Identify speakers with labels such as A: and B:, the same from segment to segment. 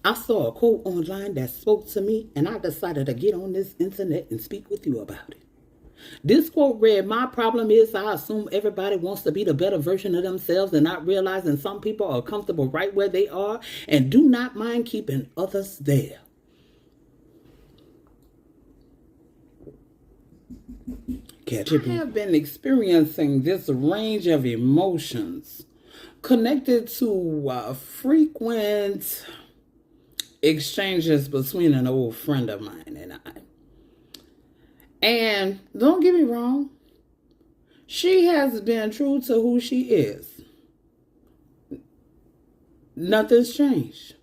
A: I saw a quote online that spoke to me, and I decided to get on this internet and speak with you about it. This quote read, "My problem is I assume everybody wants to be the better version of themselves and not realizing some people are comfortable right where they are and do not mind keeping others there." I have been experiencing this range of emotions connected to frequent exchanges between an old friend of mine and I. And don't get me wrong, she has been true to who she is. Nothing's changed.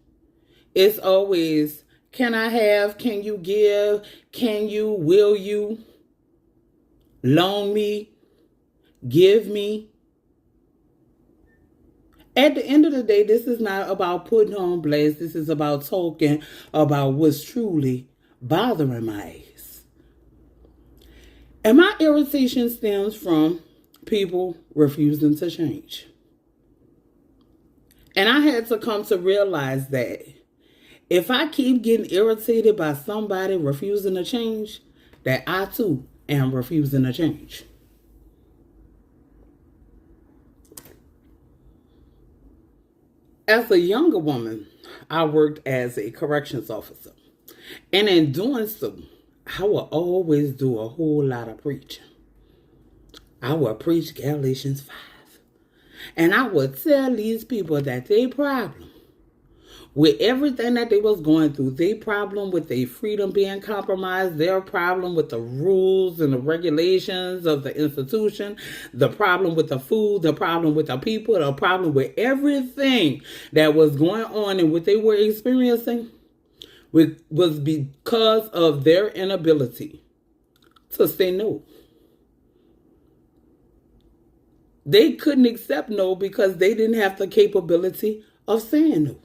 A: It's always, can I have, can you give, can you, will you, loan me, give me. At the end of the day, this is not about putting on blast. This is about talking about what's truly bothering my ass. And my irritation stems from people refusing to change. And I had to come to realize that if I keep getting irritated by somebody refusing to change, that I too am refusing to change. As a younger woman, I worked as a corrections officer. And in doing so, I would always do a whole lot of preaching. I would preach Galatians 5. And I would tell these people that their problem with everything that they was going through, their problem with their freedom being compromised, their problem with the rules and the regulations of the institution, the problem with the food, the problem with the people, the problem with everything that was going on and what they were experiencing was because of their inability to say no. They couldn't accept no because they didn't have the capability of saying no.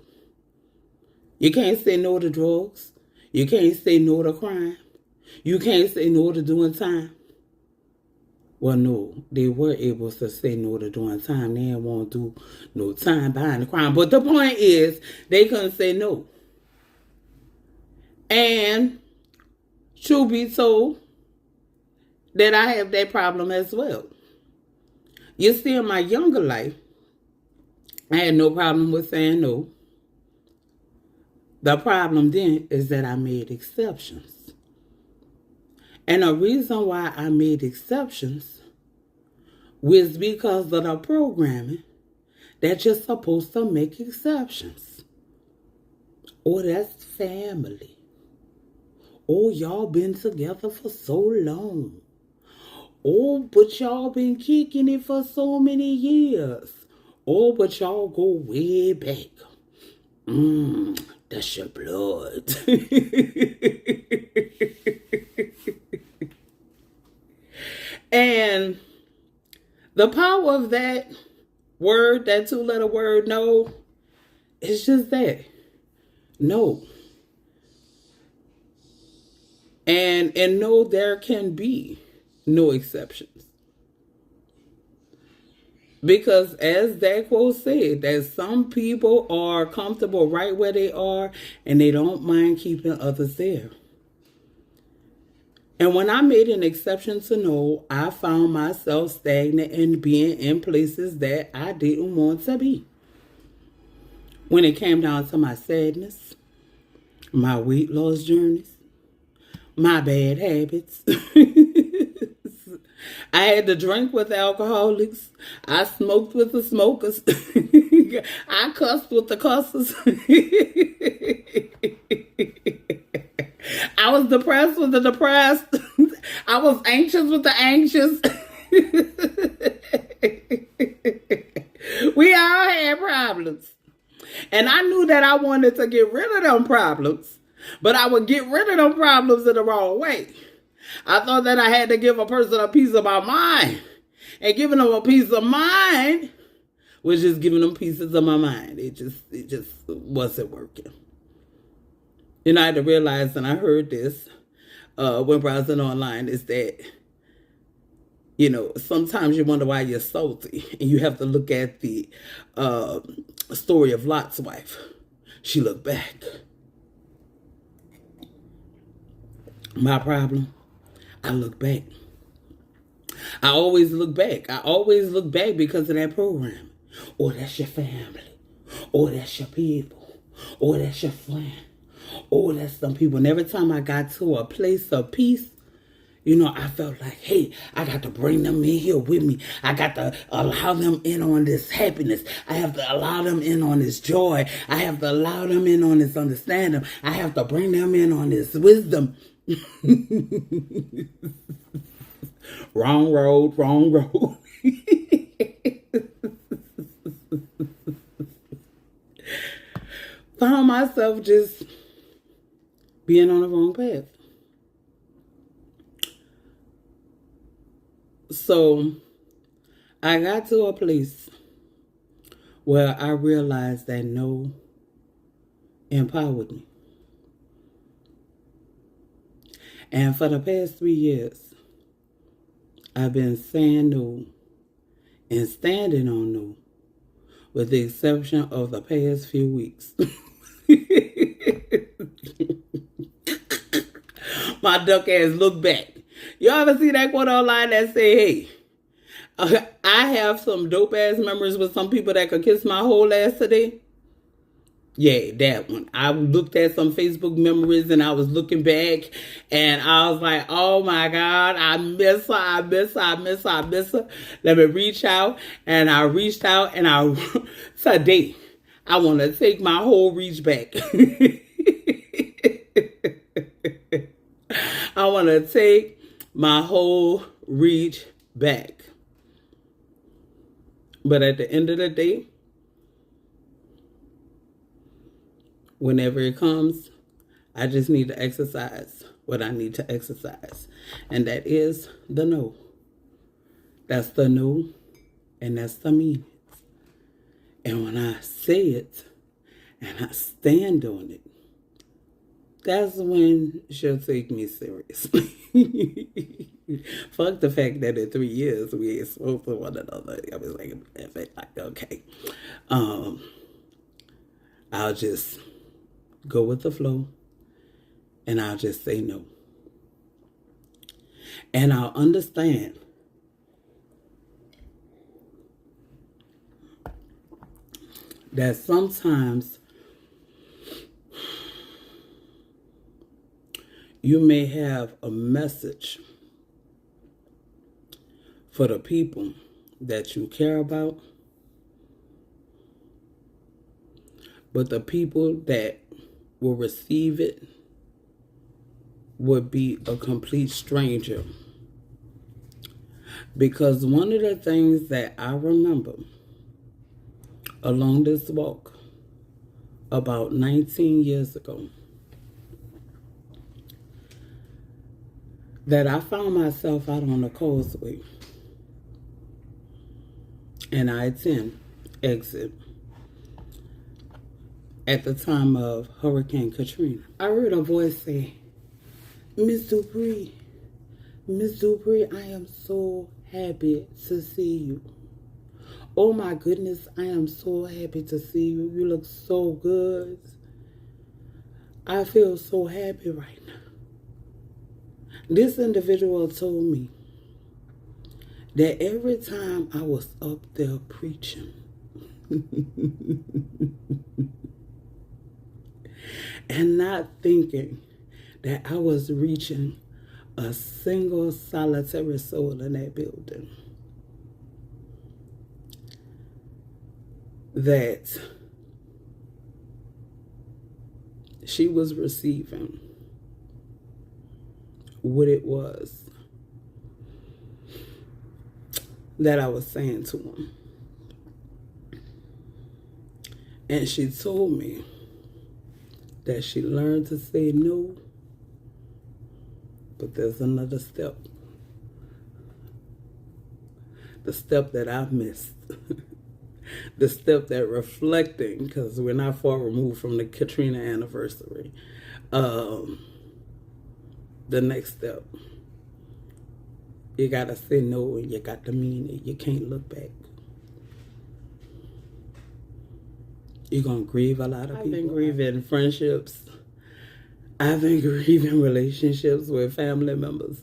A: You can't say no to drugs. You can't say no to crime. You can't say no to doing time. Well, no, they were able to say no to doing time. They didn't want to do no time behind the crime. But the point is, they couldn't say no. And truth be told, that I have that problem as well. You see, in my younger life, I had no problem with saying no. The problem then is that I made exceptions. And the reason why I made exceptions was because of the programming that you're supposed to make exceptions. Oh, that's family. Oh, y'all been together for so long. Oh, but y'all been kicking it for so many years. Oh, but y'all go way back. That's your blood. And the power of that word, that two-letter word, no, it's just that. No. And no, there can be no exceptions. Because as that quote said, that some people are comfortable right where they are and they don't mind keeping others there. And when I made an exception to no, I found myself stagnant and being in places that I didn't want to be. When it came down to my sadness, my weight loss journeys, my bad habits. I had to drink with alcoholics. I smoked with the smokers. I cussed with the cussers. I was depressed with the depressed. I was anxious with the anxious. We all had problems. And I knew that I wanted to get rid of them problems. But I would get rid of them problems in the wrong way. I thought that I had to give a person a piece of my mind. And giving them a piece of mind was just giving them pieces of my mind. It just wasn't working. And I had to realize, and I heard this when browsing online, is that, you know, sometimes you wonder why you're salty. And you have to look at the story of Lot's wife. She looked back My problem, I look back. I always look back. I always look back because of that program. Or that's your family. Or that's your people. Or that's your friend. Or that's some people. And every time I got to a place of peace, you know, I felt like, hey, I got to bring them in here with me. I got to allow them in on this happiness. I have to allow them in on this joy. I have to allow them in on this understanding. I have to bring them in on this wisdom. Wrong road, wrong road. Found myself just being on the wrong path. So I got to a place where I realized that no empowered me. And for the past 3 years, I've been saying no and standing on no, with the exception of the past few weeks. My duck ass look back. You ever see that quote online that say, hey, I have some dope ass memories with some people that could kiss my whole ass today? Yeah, that one. I looked at some Facebook memories and I was looking back and I was like, oh my God, I miss her, I miss her, I miss her, I miss her. Let me reach out. And I reached out and today, I want to take my whole reach back. I want to take my whole reach back. But at the end of the day, whenever it comes, I just need to exercise what I need to exercise. And that is the no. That's the no, and that's the meaning. And when I say it, and I stand on it, that's when she'll take me seriously. Fuck the fact that in 3 years we ain't spoke to one another. I was like, okay. I'll just go with the flow and I'll just say no. And I'll understand that sometimes you may have a message for the people that you care about, but the people that will receive it would be a complete stranger. Because one of the things that I remember along this walk about 19 years ago, that I found myself out on the causeway and I-10 exit at the time of Hurricane Katrina. I heard a voice say, Miss Dupree, I am so happy to see you. Oh my goodness, I am so happy to see you. You look so good. I feel so happy right now. This individual told me that every time I was up there preaching, and not thinking that I was reaching a single solitary soul in that building, that she was receiving what it was that I was saying to him. And she told me that she learned to say no, but there's another step. The step that I've missed. The step that reflecting, because we're not far removed from the Katrina anniversary. The next step. You gotta say no and you got to mean it. You can't look back. You're gonna grieve a lot of people. I've been grieving friendships. I've been grieving relationships with family members.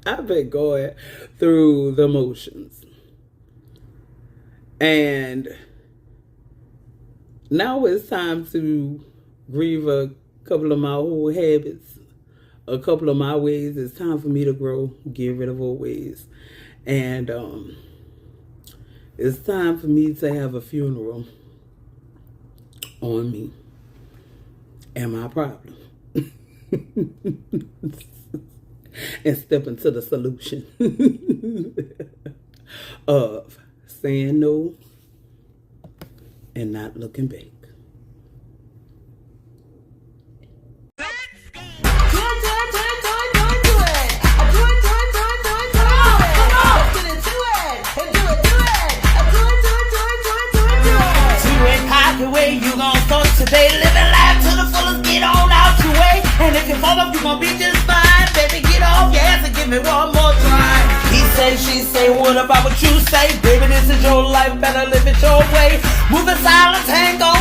A: I've been going through the motions. And now it's time to grieve a couple of my old habits, a couple of my ways. It's time for me to grow, get rid of old ways. And it's time for me to have a funeral on me and my problem. And step into the solution of saying no and not looking back.
B: Way you gon' start today, living life to the fullest, get on out your way. And if you fall off, you gon' be just fine. Baby, get off your ass and give me one more try. He say, she say, what about what you say? Baby, this is your life, better live it your way. Moving silence, hang on.